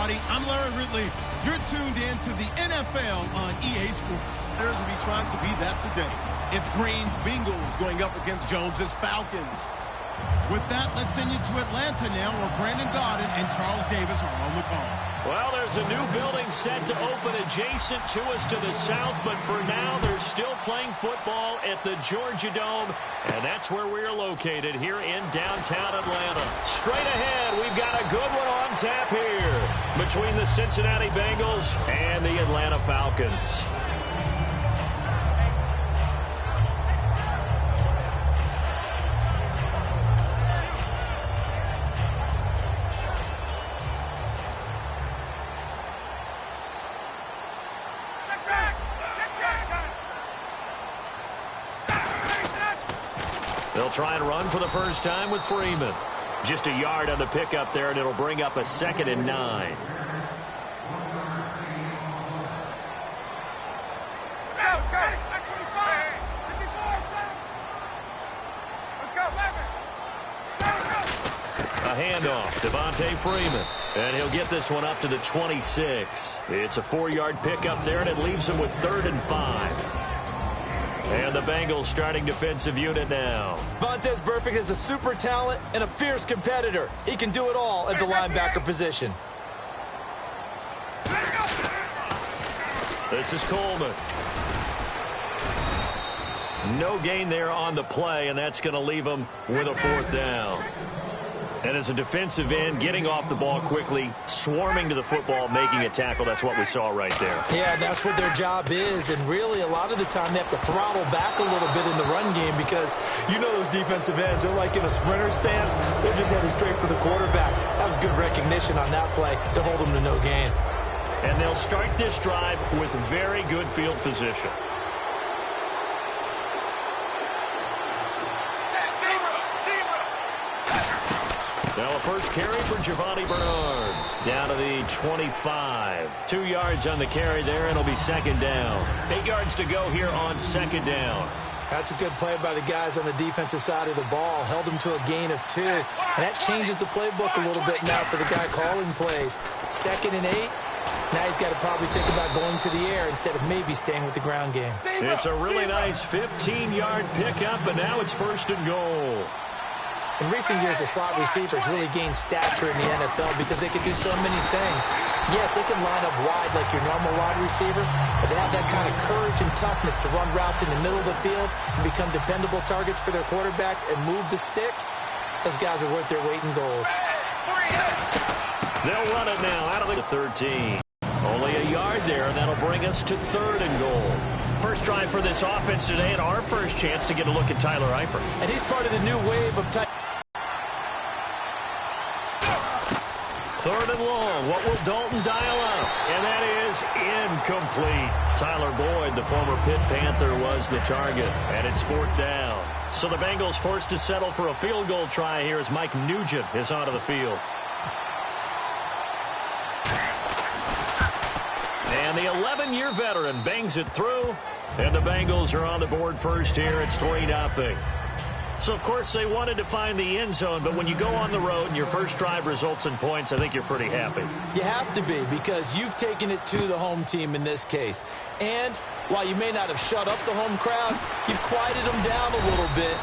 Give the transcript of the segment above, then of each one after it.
everybody. I'm Larry Ridley. You're tuned in to the NFL on EA Sports. Bears will be trying to be that today. It's Green's Bengals going up against Jones's Falcons. With that, let's send you to Atlanta now, where Brandon Gaudin and Charles Davis are on the call. Well, there's a new building set to open adjacent to us to the south, but for now, they're still playing football at the Georgia Dome, and that's where we're located here in downtown Atlanta. Straight ahead, we've got a good one on tap here between the Cincinnati Bengals and the Atlanta Falcons. They'll try and run for the first time with Freeman. Just a yard on the pickup there, and it'll bring up a 2nd and 9. Let's go. A handoff, Devontae Freeman. And he'll get this one up to the 26. It's a 4-yard pickup there, and it leaves him with 3rd and 5. And the Bengals starting defensive unit now. Vontaze Burfict is a super talent and a fierce competitor. He can do it all at the linebacker position. This is Coleman. No gain there on the play, and that's going to leave him with a 4th down. And as a defensive end, getting off the ball quickly, swarming to the football, making a tackle, that's what we saw right there. Yeah, that's what their job is, and really a lot of the time they have to throttle back a little bit in the run game because you know those defensive ends, they're like in a sprinter stance. They're just headed straight for the quarterback. That was good recognition on that play to hold them to no gain. And they'll start this drive with very good field position. Now a first carry for Giovanni Bernard. Down to the 25. 2 yards on the carry there, and it'll be 2nd down. 8 yards to go here on 2nd down. That's a good play by the guys on the defensive side of the ball. Held them to a gain of 2. And that changes the playbook a little bit now for the guy calling plays. 2nd and 8. Now he's got to probably think about going to the air instead of maybe staying with the ground game. It's a really nice 15-yard pickup, but now it's 1st and goal. In recent years, the slot receivers really gained stature in the NFL because they can do so many things. Yes, they can line up wide like your normal wide receiver, but they have that kind of courage and toughness to run routes in the middle of the field and become dependable targets for their quarterbacks and move the sticks. Those guys are worth their weight in gold. They'll run it now out of the 13. Only a yard there, and that'll bring us to 3rd and goal. First drive for this offense today, and our first chance to get a look at Tyler Eifert. And he's part of the new wave of tight. 3rd and long. What will Dalton dial up? And that is incomplete. Tyler Boyd, the former Pitt Panther, was the target. And it's 4th down. So the Bengals forced to settle for a field goal try here as Mike Nugent is onto the field. And the 11-year veteran bangs it through. And the Bengals are on the board first here. It's 3-0. So, of course, they wanted to find the end zone, but when you go on the road and your first drive results in points, I think you're pretty happy. You have to be because you've taken it to the home team in this case. And while you may not have shut up the home crowd, you've quieted them down a little bit.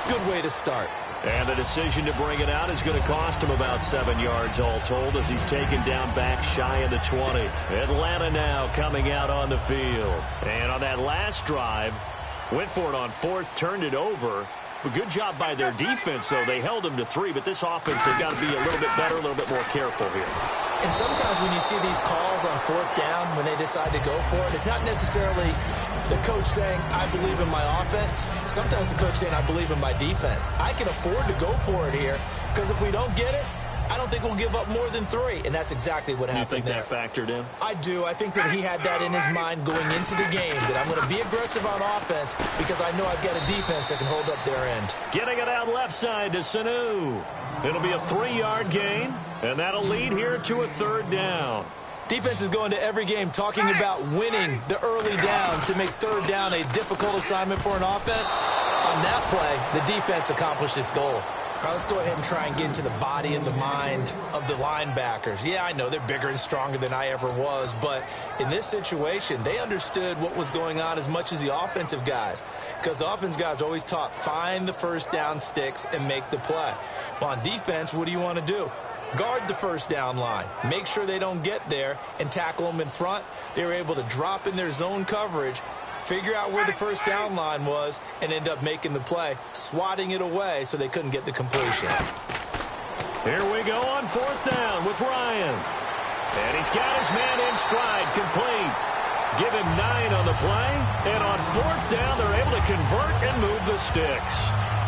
Good way to start. And the decision to bring it out is going to cost him about 7 yards all told as he's taken down back shy of the 20. Atlanta now coming out on the field. And on that last drive, went for it on 4th, turned it over. A good job by their defense, though. They held them to 3, but this offense, they've got to be a little bit better, a little bit more careful here. And sometimes when you see these calls on 4th down, when they decide to go for it, it's not necessarily the coach saying, I believe in my offense. Sometimes the coach saying, I believe in my defense. I can afford to go for it here because if we don't get it, I don't think we'll give up more than 3, and that's exactly what happened there. You think that factored in? I do. I think that he had that in his mind going into the game, that I'm going to be aggressive on offense because I know I've got a defense that can hold up their end. Getting it out left side to Sanu. It'll be a 3-yard gain, and that'll lead here to a 3rd down. Defense is going to every game talking about winning the early downs to make 3rd down a difficult assignment for an offense. On that play, the defense accomplished its goal. All right, let's go ahead and try and get into the body and the mind of the linebackers. Yeah, I know they're bigger and stronger than I ever was, but in this situation, they understood what was going on as much as the offensive guys, because the offensive guys always taught find the first down sticks and make the play. Well, on defense, what do you want to do? Guard the first down line. Make sure they don't get there and tackle them in front. They were able to drop in their zone coverage, figure out where the first down line was, and end up making the play, swatting it away so they couldn't get the completion. Here we go on fourth down with Ryan. And he's got his man in stride, complete. Give him 9 on the play. And on fourth down, they're able to convert and move the sticks.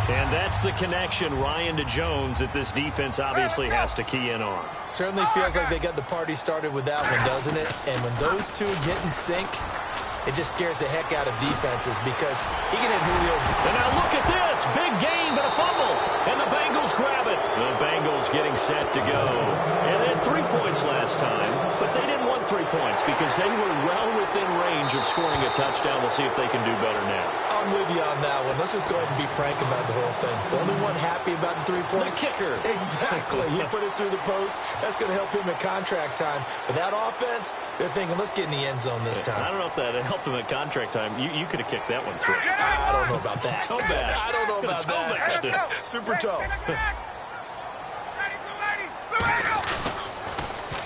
And that's the connection, Ryan to Jones, that this defense obviously has to key in on. Certainly feels like they got the party started with that one, doesn't it? And when those two get in sync, it just scares the heck out of defenses because he can hit Julio. And now look at this. Big gain, but a fumble. And the Bengals grab it. The Bengals getting set to go. And they had 3 points last time, but they didn't want 3 points because they were well within range of scoring a touchdown. We'll see if they can do better now. I'm with you on that one. Let's just go ahead and be frank about the whole thing. The only one happy about the 3-point? The kicker. Exactly. He put it through the post. That's going to help him at contract time. But that offense, they're thinking, let's get in the end zone this time. I don't know if that helped him at contract time. You could have kicked that one through. I don't know about that. Toe bash. I don't know about that. Super toe.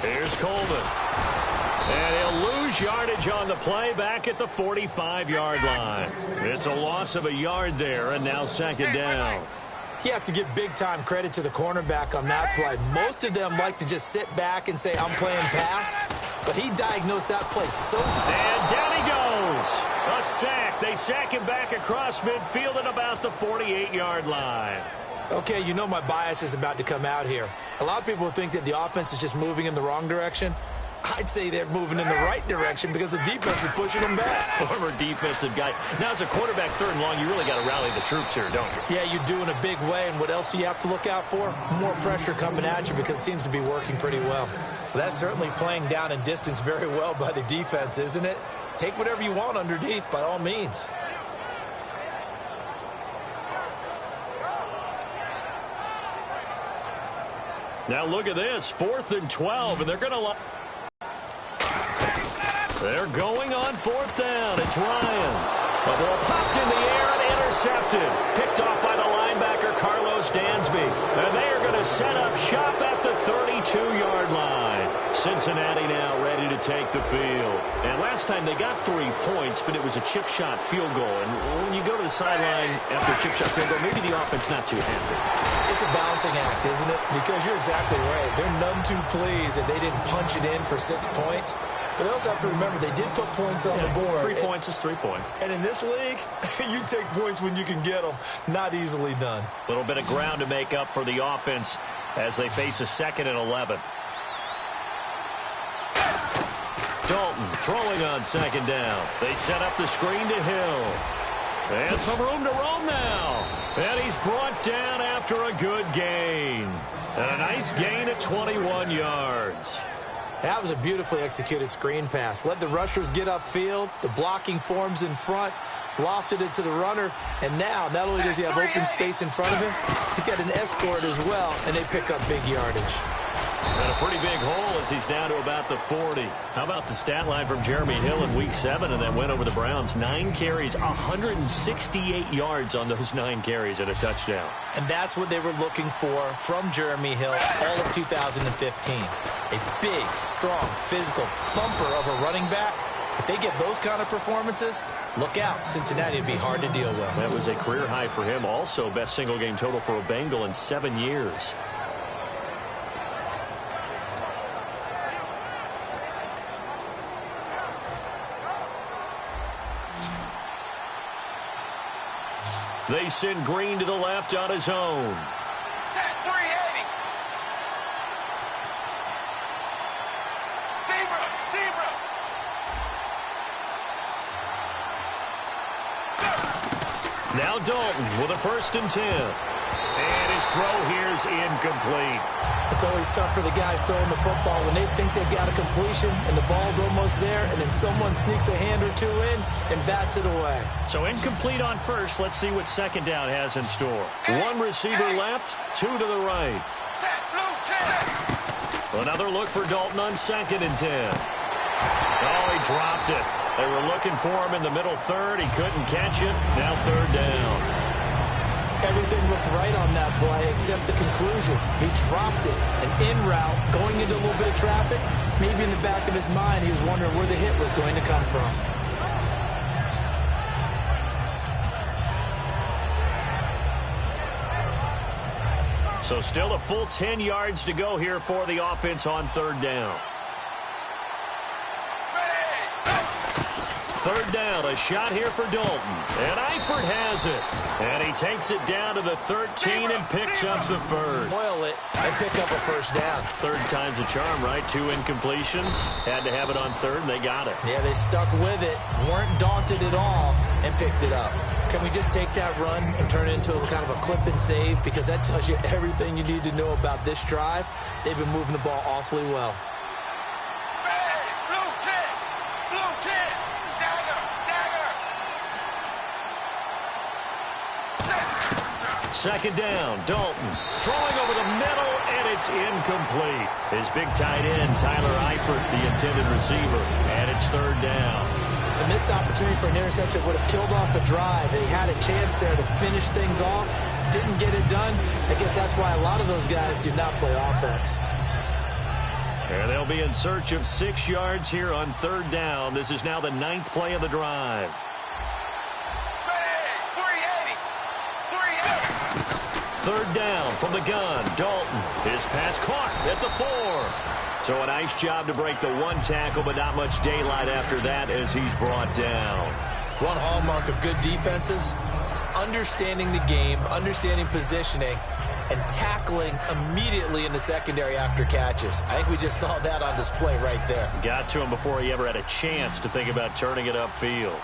Here's Coleman. And he'll lose yardage on the play back at the 45-yard line. It's a loss of a yard there, and now second down. You have to give big-time credit to the cornerback on that play. Most of them like to just sit back and say, I'm playing pass. But he diagnosed that play so fast. And down he goes. A sack. They sack him back across midfield at about the 48-yard line. Okay, you know my bias is about to come out here. A lot of people think that the offense is just moving in the wrong direction. I'd say they're moving in the right direction because the defense is pushing them back. Former defensive guy. Now, as a quarterback, third and long, you really got to rally the troops here, don't you? Yeah, you do in a big way. And what else do you have to look out for? More pressure coming at you because it seems to be working pretty well. But that's certainly playing down in distance very well by the defense, isn't it? Take whatever you want underneath, by all means. Now, look at this. 4th and 12, and they're going to... They're going on fourth down. It's Ryan. The ball popped in the air and intercepted. Picked off by the linebacker, Carlos Dansby. And they are going to set up shop at the 32-yard line. Cincinnati now ready to take the field. And last time they got 3 points, but it was a chip shot field goal. And when you go to the sideline after a chip shot field goal, maybe the offense not too happy. It's a balancing act, isn't it? Because you're exactly right. They're none too pleased that they didn't punch it in for 6 points. But they also have to remember they did put points on the board. 3 points is 3 points. And in this league, you take points when you can get them. Not easily done. A little bit of ground to make up for the offense as they face a 2nd and 11. Dalton throwing on second down. They set up the screen to Hill. And some room to roam now. And he's brought down after a good gain. And a nice gain at 21 yards. That was a beautifully executed screen pass. Let the rushers get upfield. The blocking forms in front. Lofted it to the runner. And now, not only does he have open space in front of him, he's got an escort as well, and they pick up big yardage. And a pretty big hole as he's down to about the 40. How about the stat line from Jeremy Hill in Week 7 and then went over the Browns? 9 carries, 168 yards on those 9 carries and a touchdown. And that's what they were looking for from Jeremy Hill all of 2015. A big, strong, physical thumper of a running back. If they get those kind of performances, look out. Cincinnati would be hard to deal with. That was a career high for him. Also, best single game total for a Bengal in 7 years. They send Green to the left on his own. Now Dalton with a 1st and 10. And his throw here's incomplete. It's always tough for the guys throwing the football when they think they've got a completion and the ball's almost there, and then someone sneaks a hand or two in and bats it away. So incomplete on first. Let's see what second down has in store. One receiver left, two to the right. Another look for Dalton on 2nd and 10. Oh, he dropped it. They were looking for him in the middle third. He couldn't catch it. Now 3rd down. Everything looked right on that play except the conclusion. He dropped it. An in route, going into a little bit of traffic. Maybe in the back of his mind, he was wondering where the hit was going to come from. So still a full 10 yards to go here for the offense on 3rd down. 3rd down, a shot here for Dalton. And Eifert has it. And he takes it down to the 13 and picks up the first. Boil it and pick up a first down. 3rd time's a charm, right? 2 incompletions. Had to have it on 3rd, and they got it. Yeah, they stuck with it, weren't daunted at all, and picked it up. Can we just take that run and turn it into a kind of a clip and save? Because that tells you everything you need to know about this drive. They've been moving the ball awfully well. Second down, Dalton throwing over the middle, and it's incomplete. His big tight end, Tyler Eifert, the intended receiver, and it's 3rd down. The missed opportunity for an interception would have killed off a drive. They had a chance there to finish things off, didn't get it done. I guess that's why a lot of those guys do not play offense. And they'll be in search of 6 yards here on 3rd down. This is now the 9th play of the drive. 3rd down from the gun. Dalton. His pass caught at the 4. So a nice job to break the 1 tackle, but not much daylight after that as he's brought down. One hallmark of good defenses is understanding the game, understanding positioning, and tackling immediately in the secondary after catches. I think we just saw that on display right there. Got to him before he ever had a chance to think about turning it upfield.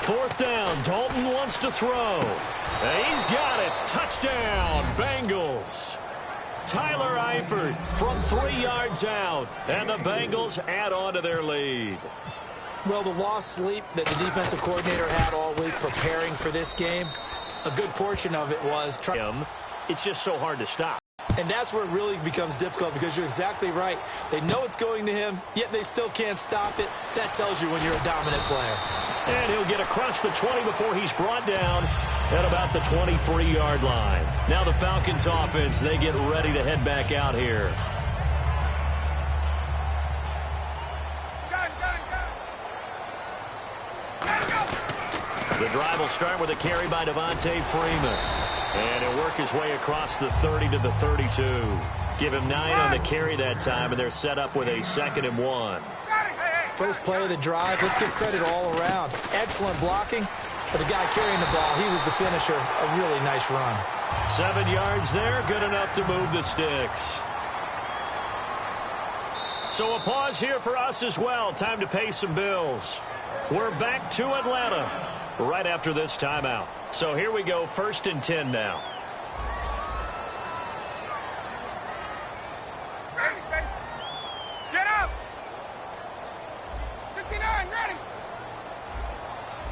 Fourth down, Dalton wants to throw. He's got it. Touchdown, Bengals. Tyler Eifert from 3 yards out, and the Bengals add on to their lead. Well, the lost sleep that the defensive coordinator had all week preparing for this game, a good portion of it was it's just so hard to stop. And that's where it really becomes difficult, because you're exactly right. They know it's going to him, yet they still can't stop it. That tells you when you're a dominant player. And he'll get across the 20 before he's brought down at about the 23-yard line. Now the Falcons offense, they get ready to head back out here. The drive will start with a carry by Devontae Freeman. And he'll work his way across the 30 to the 32. Give him 9 on the carry that time, and they're set up with a 2nd and 1. First play of the drive, let's give credit all around. Excellent blocking, but the guy carrying the ball, he was the finisher. A really nice run. 7 yards there, good enough to move the sticks. So a pause here for us as well. Time to pay some bills. We're back to Atlanta right after this timeout. So here we go, 1st and 10 now. Get up! 59, ready!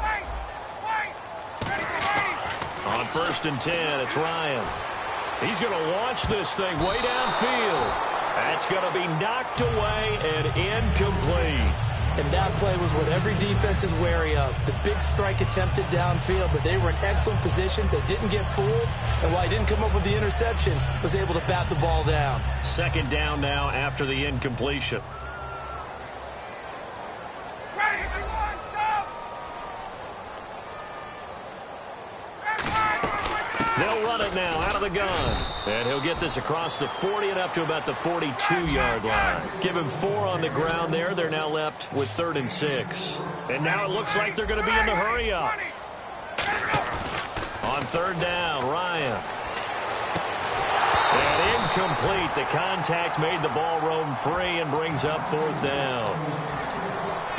Wait! Ready, On 1st and 10, it's Ryan. He's going to launch this thing way downfield. That's going to be knocked away and incomplete. And that play was what every defense is wary of. The big strike attempted downfield, but they were in excellent position. They didn't get fooled, and while he didn't come up with the interception, was able to bat the ball down. 2nd down now after the incompletion. They'll run it now out of the gun. And he'll get this across the 40 and up to about the 42-yard line. Give him 4 on the ground there. They're now left with 3rd and 6. And now it looks like they're going to be in the hurry-up. On 3rd down, Ryan. And incomplete. The contact made the ball roam free and brings up 4th down.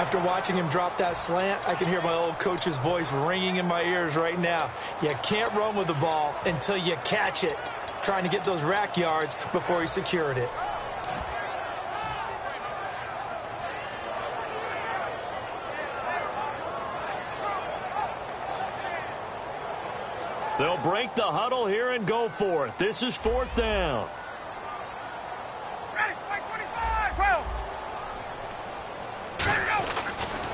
After watching him drop that slant, I can hear my old coach's voice ringing in my ears right now. You can't run with the ball until you catch it. Trying to get those rack yards before he secured it. They'll break the huddle here and go for it. This is 4th down. Ready, 25, 12. Ready to go.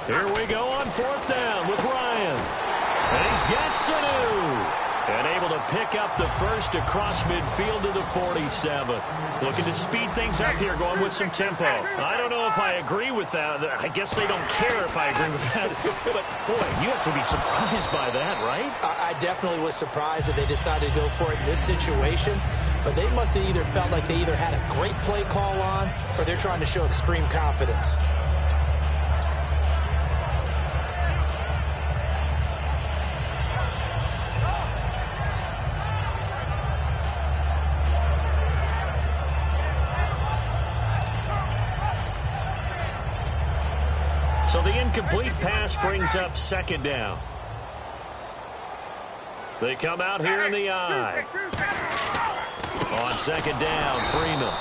Here we go on 4th down with Ryan. And he's got Sanu. And able to pick up the first across midfield to the 47. Looking to speed things up here, going with some tempo. I don't know if I agree with that. I guess they don't care if I agree with that. But, boy, you have to be surprised by that, right? I definitely was surprised that they decided to go for it in this situation. But they must have either felt like they either had a great play call on or they're trying to show extreme confidence. So the incomplete pass brings up 2nd down. They come out here in the eye. On 2nd down, Freeman.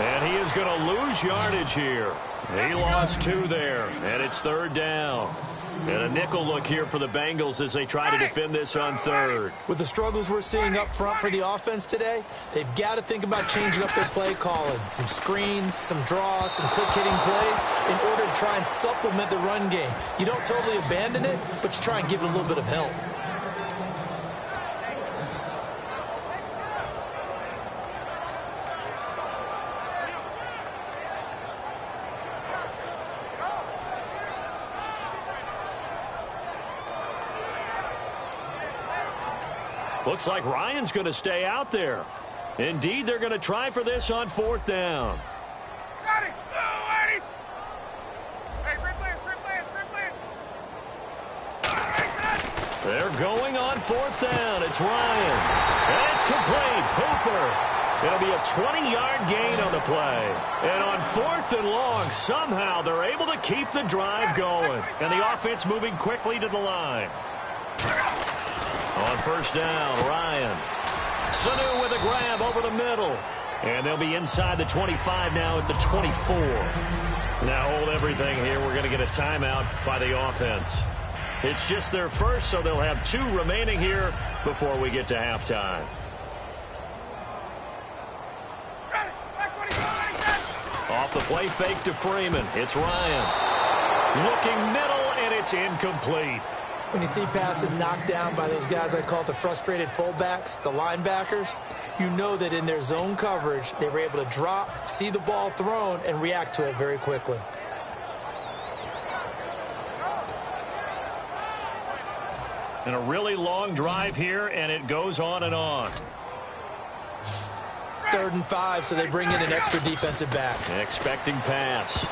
And he is going to lose yardage here. He lost 2 there, and it's 3rd down. And a nickel look here for the Bengals as they try to defend this on 3rd. With the struggles we're seeing up front for the offense today, they've got to think about changing up their play calling. Some screens, some draws, some quick-hitting plays in order to try and supplement the run game. You don't totally abandon it, but you try and give it a little bit of help. Looks like Ryan's going to stay out there. Indeed, they're going to try for this on 4th down. Got it. Oh, ladies. Hey, grip lance. They're going on 4th down. It's Ryan. And it's complete. Hooper. It'll be a 20-yard gain on the play. And on 4th and long, somehow they're able to keep the drive going. And the offense moving quickly to the line. On 1st down, Ryan. Sanu with a grab over the middle. And they'll be inside the 25 now at the 24. Now hold everything here. We're going to get a timeout by the offense. It's just their first, so they'll have 2 remaining here before we get to halftime. Off the play fake to Freeman. It's Ryan. Looking middle, and it's incomplete. When you see passes knocked down by those guys I call the frustrated fullbacks, the linebackers, you know that in their zone coverage, they were able to drop, see the ball thrown, and react to it very quickly. And a really long drive here, and it goes on and on. 3rd and 5, so they bring in an extra defensive back. Expecting pass.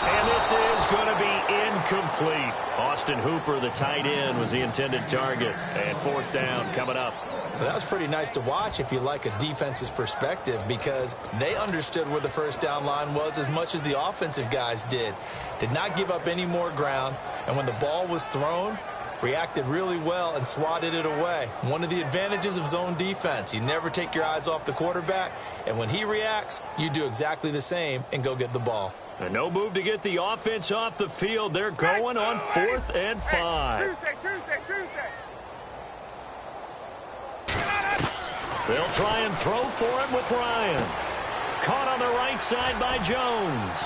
And this is going to be incomplete. Austin Hooper, the tight end, was the intended target. And 4th down coming up. Well, that was pretty nice to watch if you like a defense's perspective, because they understood where the 1st down line was as much as the offensive guys did. Did not give up any more ground. And when the ball was thrown, reacted really well and swatted it away. One of the advantages of zone defense, you never take your eyes off the quarterback. And when he reacts, you do exactly the same and go get the ball. And no move to get the offense off the field. They're going on 4th and 5. Tuesday. They'll try and throw for it with Ryan. Caught on the right side by Jones.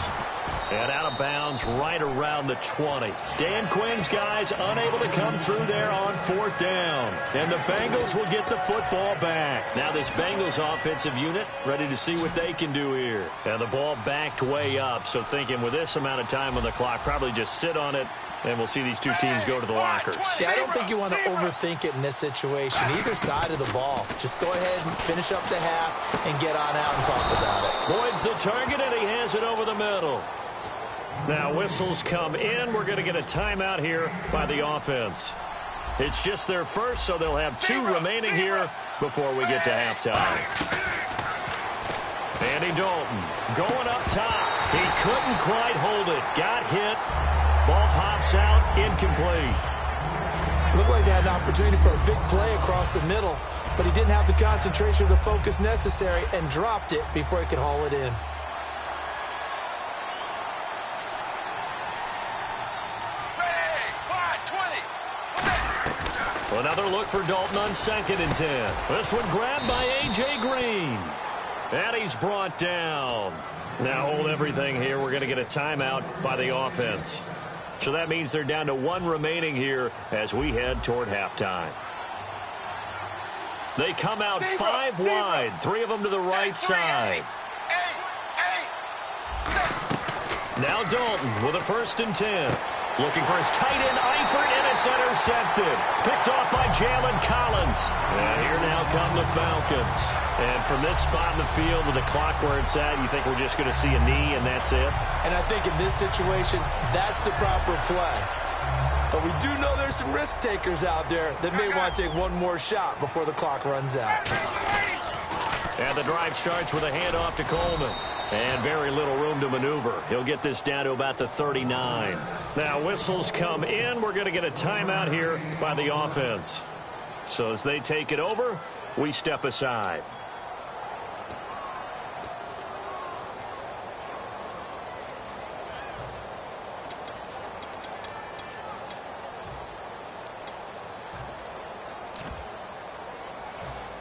And out of bounds right around the 20. Dan Quinn's guys unable to come through there on 4th down. And the Bengals will get the football back. Now this Bengals offensive unit ready to see what they can do here. And the ball backed way up. So thinking with this amount of time on the clock, probably just sit on it. And we'll see these 2 teams go to the lockers. Yeah, I don't think you want to overthink it in this situation. Either side of the ball. Just go ahead and finish up the half and get on out and talk about it. Boyd's the target, and he has it over the middle. Now whistles come in. We're going to get a timeout here by the offense. It's just their first, so they'll have 2 remaining here before we get to halftime. Andy Dalton going up top. He couldn't quite hold it. Got hit. Ball pops out, incomplete. Looked like they had an opportunity for a big play across the middle, but he didn't have the concentration or the focus necessary and dropped it before he could haul it in. Another look for Dalton on 2nd and 10. This one grabbed by A.J. Green. And he's brought down. Now hold everything here. We're going to get a timeout by the offense. So that means they're down to 1 remaining here as we head toward halftime. They come out 5 wide. 3 of them to the right side. Now Dalton with a 1st and 10. Looking for his tight end, Eifert, and it's intercepted. Picked off by Jalen Collins. And here now come the Falcons. And from this spot in the field with the clock where it's at, you think we're just going to see a knee and that's it? And I think in this situation, that's the proper play. But we do know there's some risk takers out there that may want to take one more shot before the clock runs out. And the drive starts with a handoff to Coleman. And very little room to maneuver. He'll get this down to about the 39. Now whistles come in. We're going to get a timeout here by the offense. So as they take it over, we step aside.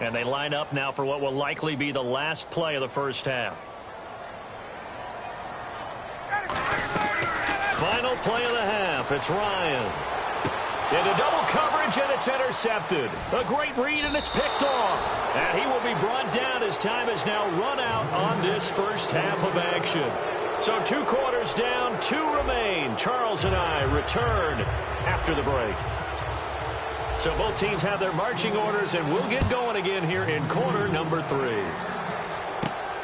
And they line up now for what will likely be the last play of the first half. Final play of the half. It's Ryan. Into double coverage, and it's intercepted. A great read, and it's picked off. And he will be brought down as time has now run out on this first half of action. So 2 quarters down, 2 remain. Charles and I return after the break. So both teams have their marching orders, and we'll get going again here in quarter number 3.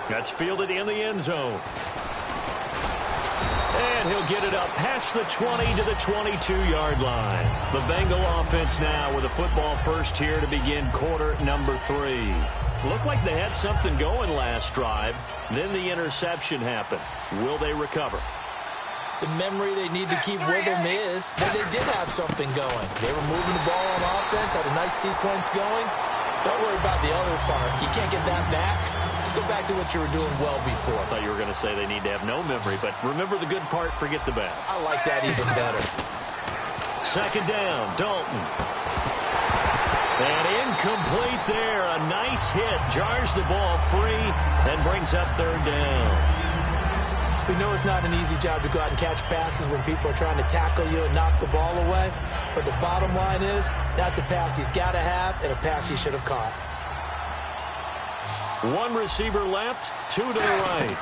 That's fielded in the end zone. And he'll get it up past the 20 to the 22-yard line. The Bengal offense now with a football first here to begin quarter number 3. Looked like they had something going last drive. Then the interception happened. Will they recover? The memory they need to keep with them is that they did have something going. They were moving the ball on offense, had a nice sequence going. Don't worry about the other part. You can't get that back. Let's go back to what you were doing well before. I thought you were going to say they need to have no memory, but remember the good part, forget the bad. I like that even better. 2nd down, Dalton. And incomplete there. A nice hit. Jars the ball free and brings up 3rd down. We know it's not an easy job to go out and catch passes when people are trying to tackle you and knock the ball away. But the bottom line is, that's a pass he's got to have and a pass he should have caught. 1 receiver left, 2 to the right.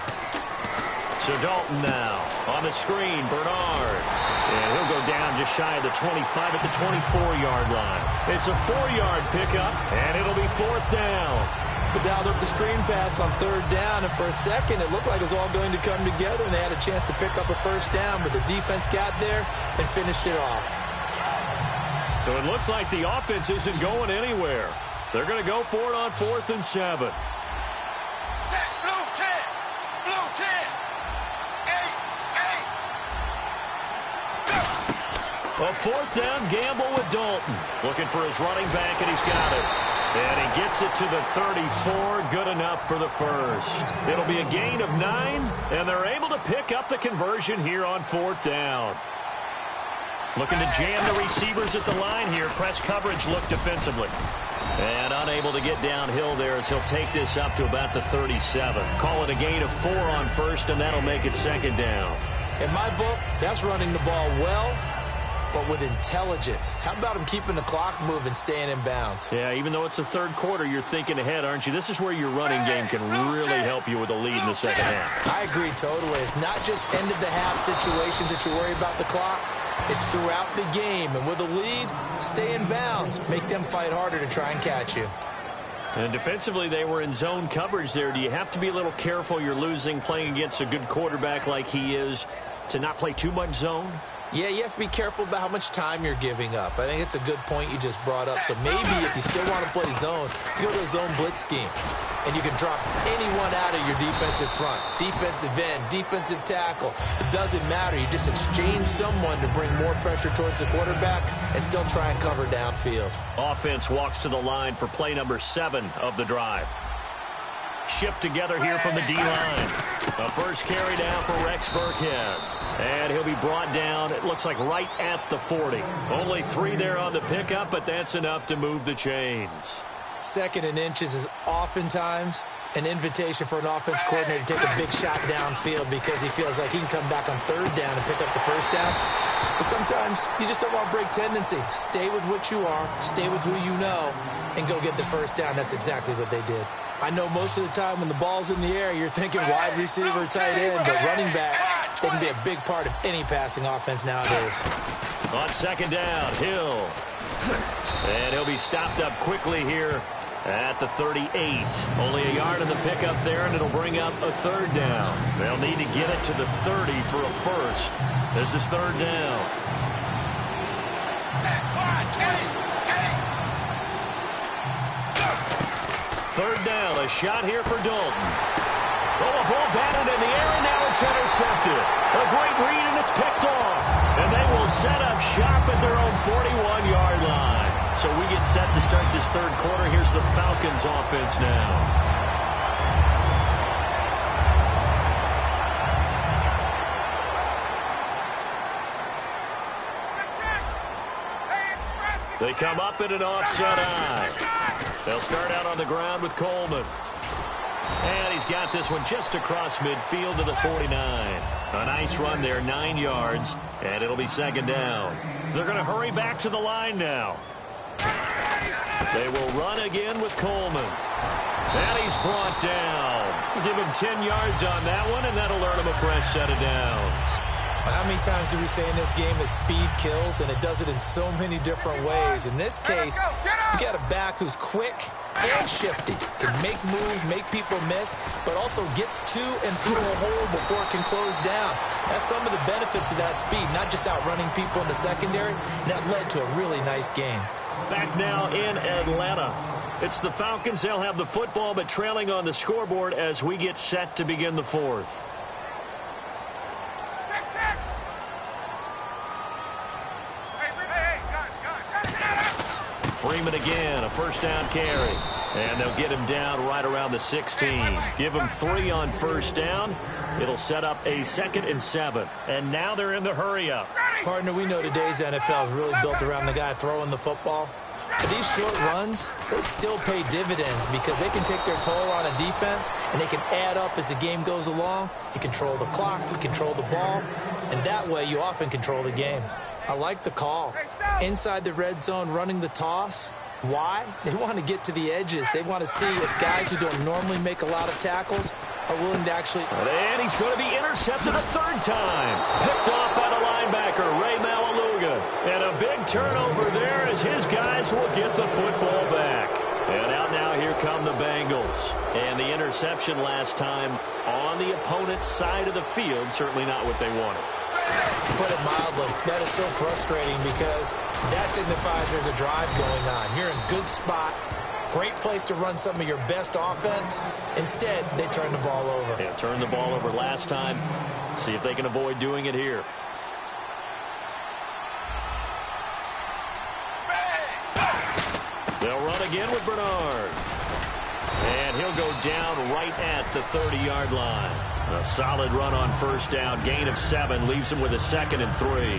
So Dalton now on the screen, Bernard. And he'll go down just shy of the 25 at the 24-yard line. It's a 4-yard pickup, and it'll be 4th down. But dialed up the screen pass on 3rd down, and for a second it looked like it was all going to come together, and they had a chance to pick up a 1st down, but the defense got there and finished it off. So it looks like the offense isn't going anywhere. They're going to go for it on 4th and 7. A 4th down gamble with Dalton. Looking for his running back, and he's got it. And he gets it to the 34. Good enough for the first. It'll be a gain of 9, and they're able to pick up the conversion here on 4th down. Looking to jam the receivers at the line here. Press coverage look defensively. And unable to get downhill there as he'll take this up to about the 37. Call it a gain of 4 on 1st, and that'll make it 2nd down. In my book, that's running the ball well, but with intelligence. How about him keeping the clock moving, staying in bounds? Yeah, even though it's the 3rd quarter, you're thinking ahead, aren't you? This is where your running game can really help you with a lead in the 2nd half. I agree totally. It's not just end-of-the-half situations that you worry about the clock. It's throughout the game. And with a lead, stay in bounds. Make them fight harder to try and catch you. And defensively, they were in zone coverage there. Do you have to be a little careful? You're losing, playing against a good quarterback like he is, to not play too much zone? Yeah, you have to be careful about how much time you're giving up. I think it's a good point you just brought up. So maybe if you still want to play zone, you go to a zone blitz scheme. And you can drop anyone out of your defensive front. Defensive end, defensive tackle. It doesn't matter. You just exchange someone to bring more pressure towards the quarterback and still try and cover downfield. Offense walks to the line for play number 7 of the drive. Shift together here from the D-line. The first carry down for Rex Burkhead. And he'll be brought down, it looks like right at the 40. Only 3 there on the pickup, but that's enough to move the chains. 2nd and inches is oftentimes an invitation for an offense coordinator to take a big shot downfield because he feels like he can come back on 3rd down and pick up the 1st down. But sometimes you just don't want to break tendency. Stay with what you are, stay with who you know, and go get the 1st down. That's exactly what they did. I know most of the time when the ball's in the air, you're thinking wide receiver, tight end, but running backs, they can be a big part of any passing offense nowadays. On 2nd down, Hill. And he'll be stopped up quickly here at the 38. Only a yard in the pickup there, and it'll bring up a 3rd down. They'll need to get it to the 30 for a first. This is 3rd down. Third down, a shot here for Dalton. Oh, a ball batted in the air, and now it's intercepted. A great read, and it's picked off. And they will set up shop at their own 41-yard line. So we get set to start this 3rd quarter. Here's the Falcons offense now. They come up in an offset eye. They'll start out on the ground with Coleman. And he's got this one just across midfield to the 49. A nice run there, 9 yards, and it'll be 2nd down. They're going to hurry back to the line now. They will run again with Coleman. And he's brought down. We'll give him 10 yards on that one, and that'll earn him a fresh set of downs. How many times do we say in this game is speed kills, and it does it in so many different ways. In this case, you got a back who's quick and shifty, can make moves, make people miss, but also gets to and through a hole before it can close down. That's some of the benefits of that speed, not just outrunning people in the secondary, and that led to a really nice game. Back now in Atlanta. It's the Falcons. They'll have the football, but trailing on the scoreboard as we get set to begin the 4th. Freeman again, a 1st down carry. And they'll get him down right around the 16. Give him 3 on 1st down. It'll set up a 2nd and 7. And now they're in the hurry-up. Partner, we know today's NFL is really built around the guy throwing the football. But these short runs, they still pay dividends because they can take their toll on a defense, and they can add up as the game goes along. You control the clock, you control the ball, and that way you often control the game. I like the call. Inside the red zone, running the toss. Why? They want to get to the edges. They want to see if guys who don't normally make a lot of tackles are willing to actually... And he's going to be intercepted a 3rd time. Picked off by the linebacker, Ray Malaluga. And a big turnover there as his guys will get the football back. And out now, here come the Bengals. And the interception last time on the opponent's side of the field, certainly not what they wanted. Put it mildly, that is so frustrating because that signifies there's a drive going on. You're in a good spot, great place to run some of your best offense. Instead, they turn the ball over. Yeah, turned the ball over last time. See if they can avoid doing it here. They'll run again with Bernard. And he'll go down right at the 30-yard line. A solid run on 1st down. Gain of 7 leaves him with a 2nd and 3.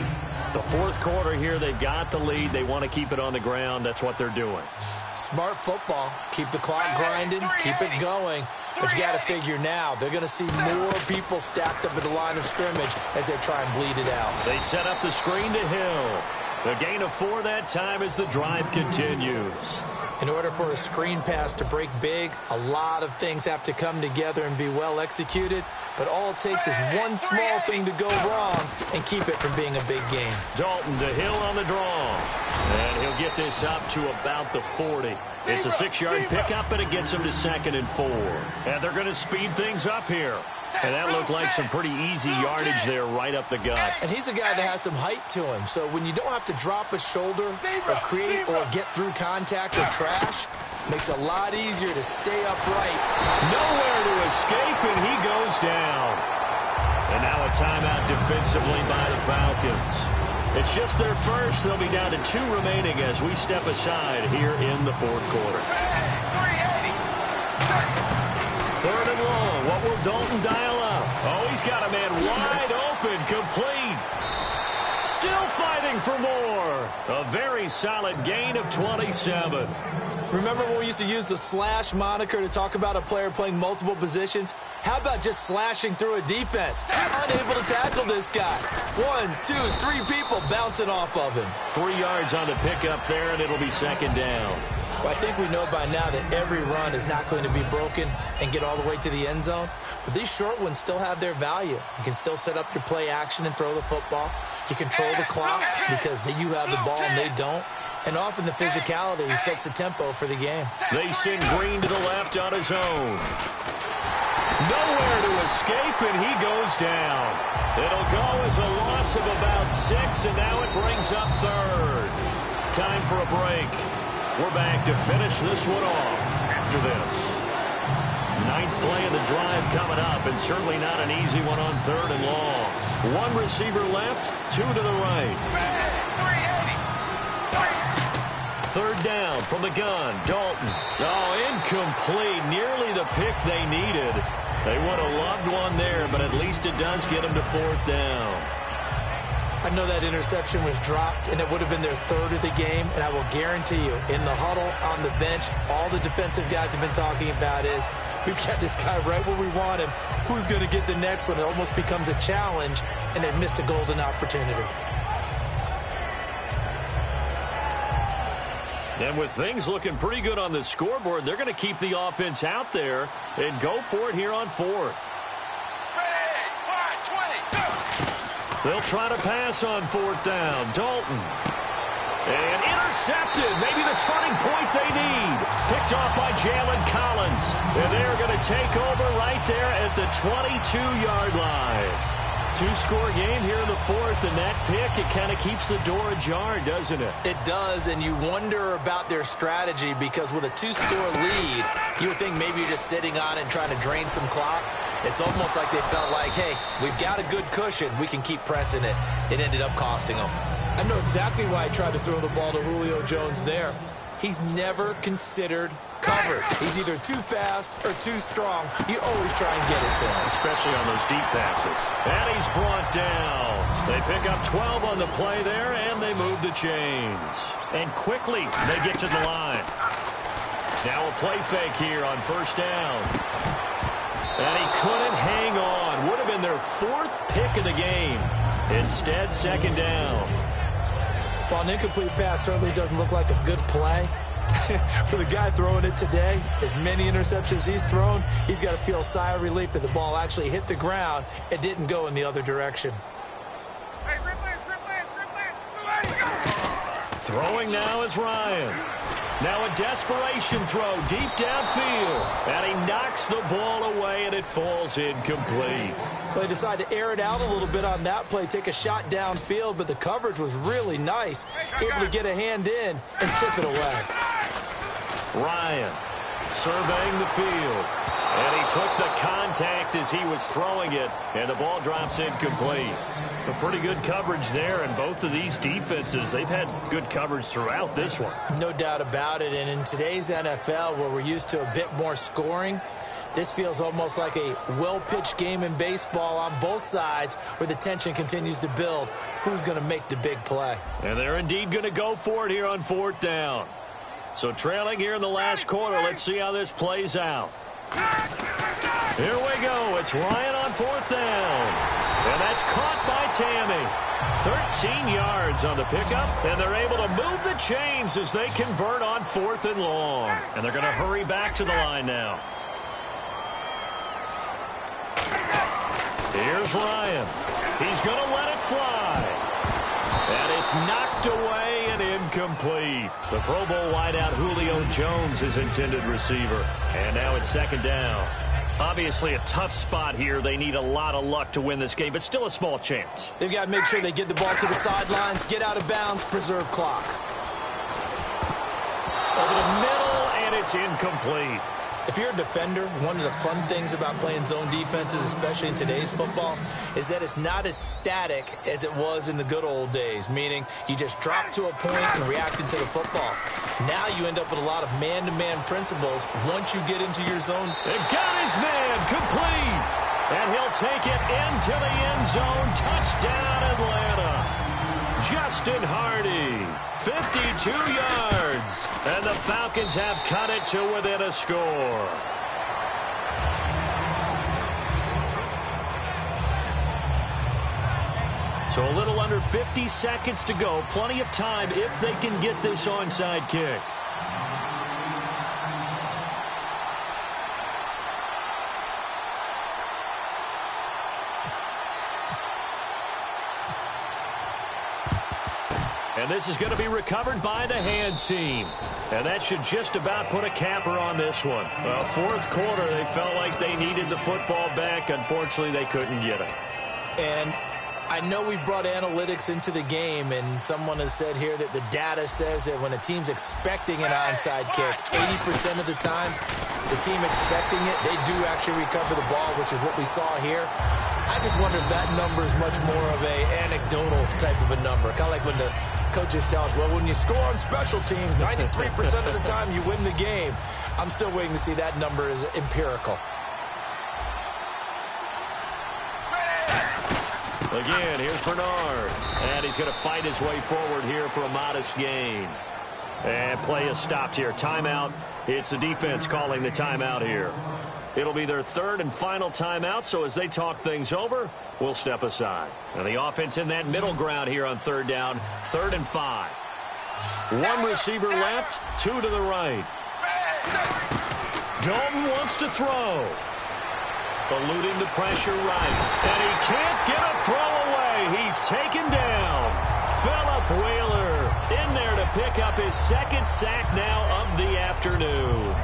The 4th quarter here, they've got the lead. They want to keep it on the ground. That's what they're doing. Smart football. Keep the clock grinding. Keep it going. But you got to figure now, they're going to see more people stacked up at the line of scrimmage as they try and bleed it out. They set up the screen to Hill. The gain of 4 that time as the drive continues. In order for a screen pass to break big, a lot of things have to come together and be well executed. But all it takes is one small thing to go wrong and keep it from being a big game. Dalton to Hill on the draw. And he'll get this up to about the 40. It's a 6-yard pickup, and it gets them to 2nd and 4. And they're going to speed things up here. And that looked like some pretty easy yardage there right up the gut. And he's a guy that has some height to him. So when you don't have to drop a shoulder or create or get through contact or trash, makes it a lot easier to stay upright. Nowhere to escape, and he goes down. And now a timeout defensively by the Falcons. It's just their first. They'll be down to 2 remaining as we step aside here in the 4th quarter. 3rd and long. What will Dalton dial up? Oh, he's got a man wide open, complete. Still fighting for more. A very solid gain of 27. Remember when we used to use the slash moniker to talk about a player playing multiple positions? How about just slashing through a defense? Unable to tackle this guy. 1, 2, 3 people bouncing off of him. 3 yards on the pickup there, and it'll be 2nd down. Well, I think we know by now that every run is not going to be broken and get all the way to the end zone. But these short ones still have their value. You can still set up your play action and throw the football. You control the clock because you have the ball and they don't. And often the physicality sets the tempo for the game. They send Green to the left on his own. Nowhere to escape, and he goes down. It'll go as a loss of about 6, and now it brings up 3rd. Time for a break. We're back to finish this one off after this. 9th play of the drive coming up, and certainly not an easy one on 3rd and long. 1 receiver left, 2 to the right. 3rd down from the gun. Dalton. Oh, incomplete. Nearly the pick they needed. They would have loved one there, but at least it does get them to 4th down. I know that interception was dropped, and it would have been their 3rd of the game, and I will guarantee you, in the huddle, on the bench, all the defensive guys have been talking about is, we've got this guy right where we want him. Who's going to get the next one? It almost becomes a challenge, and they've missed a golden opportunity. And with things looking pretty good on the scoreboard, they're going to keep the offense out there and go for it here on 4th. They'll try to pass on 4th down. Dalton. And intercepted. Maybe the turning point they need. Picked off by Jalen Collins. And they're going to take over right there at the 22-yard line. 2-score game here in the 4th, and that pick, it kind of keeps the door ajar, doesn't it? It does, and you wonder about their strategy because with a 2-score lead, you would think maybe you're just sitting on it and trying to drain some clock. It's almost like they felt like, hey, we've got a good cushion. We can keep pressing it. It ended up costing them. I know exactly why I tried to throw the ball to Julio Jones there. He's never considered covered. He's either too fast or too strong. You always try and get it to him. Especially on those deep passes. And he's brought down. They pick up 12 on the play there, and they move the chains. And quickly, they get to the line. Now a play fake here on 1st down. And he couldn't hang on. Would have been their 4th pick of the game. Instead, 2nd down. Well, an incomplete pass certainly doesn't look like a good play. For the guy throwing it today, as many interceptions he's thrown, he's got to feel a sigh of relief that the ball actually hit the ground and didn't go in the other direction. Hey, Throwing now is Ryan. Now a desperation throw deep downfield. And he knocks the ball away, and it falls incomplete. They decided to air it out a little bit on that play, take a shot downfield, but the coverage was really nice. Able to get a hand in and tip it away. Ryan surveying the field. And he took the contact as he was throwing it, and the ball drops incomplete. A pretty good coverage there, and both of these defenses, they've had good coverage throughout this one. No doubt about it, and in today's NFL, where we're used to a bit more scoring, this feels almost like a well-pitched game in baseball on both sides where the tension continues to build. Who's going to make the big play? And they're indeed going to go for it here on 4th down. So trailing here in the last quarter, let's see how this plays out. Here we go. It's Ryan on 4th down. And that's caught by Tammy. 13 yards on the pickup, and they're able to move the chains as they convert on 4th and long. And they're going to hurry back to the line now. Here's Ryan. He's going to let it fly. And it's knocked away and incomplete. The Pro Bowl wideout Julio Jones is intended receiver. And now it's second down. Obviously a tough spot here. They need a lot of luck to win this game, but still a small chance. They've got to make sure they get the ball to the sidelines, get out of bounds, preserve clock. Over the middle, and it's incomplete. If you're a defender, one of the fun things about playing zone defenses, especially in today's football, is that it's not as static as it was in the good old days, meaning you just drop to a point and reacted to the football. Now you end up with a lot of man-to-man principles once you get into your zone. And got his man complete. And he'll take it into the end zone. Touchdown, Atlanta. Justin Hardy, 52 yards. And the Falcons have cut it to within a score. So a little under 50 seconds to go. Plenty of time if they can get this onside kick. And this is going to be recovered by the hands team. And that should just about put a capper on this one. Well, fourth quarter, they felt like they needed the football back. Unfortunately, they couldn't get it. And I know we brought analytics into the game, and someone has said here that the data says that when a team's expecting an onside kick, 80% of the time, the team expecting it, they do actually recover the ball, which is what we saw here. I just wonder if that number is much more of a anecdotal type of a number. Kind of like when the coaches tell us, well, when you score on special teams, 93% of the time you win the game. I'm still waiting to see that number is empirical. Again, here's Bernard. And he's going to fight his way forward here for a modest gain. And play is stopped here. Timeout. It's the defense calling the timeout here. It'll be their third and final timeout, so as they talk things over, we'll step aside. And the offense in that middle ground here on third down, 3rd and 5. One receiver left, 2 to the right. Dalton wants to throw. Eluding the pressure right. And he can't get a throw away. He's taken down. Philip Wheeler in there to pick up his second sack now of the afternoon.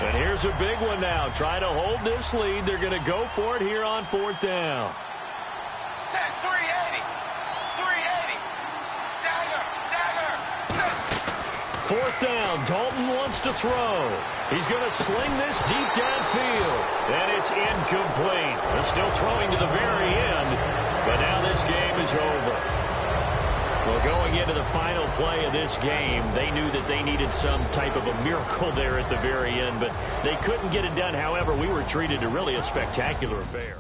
And here's a big one now. Try to hold this lead. They're going to go for it here on 4th down. Set 380. 380. Dagger. 4th down. Dalton wants to throw. He's going to sling this deep downfield. And it's incomplete. They're still throwing to the very end. But now this game is over. Well, going into the final play of this game, they knew that they needed some type of a miracle there at the very end, but they couldn't get it done. However, we were treated to really a spectacular affair.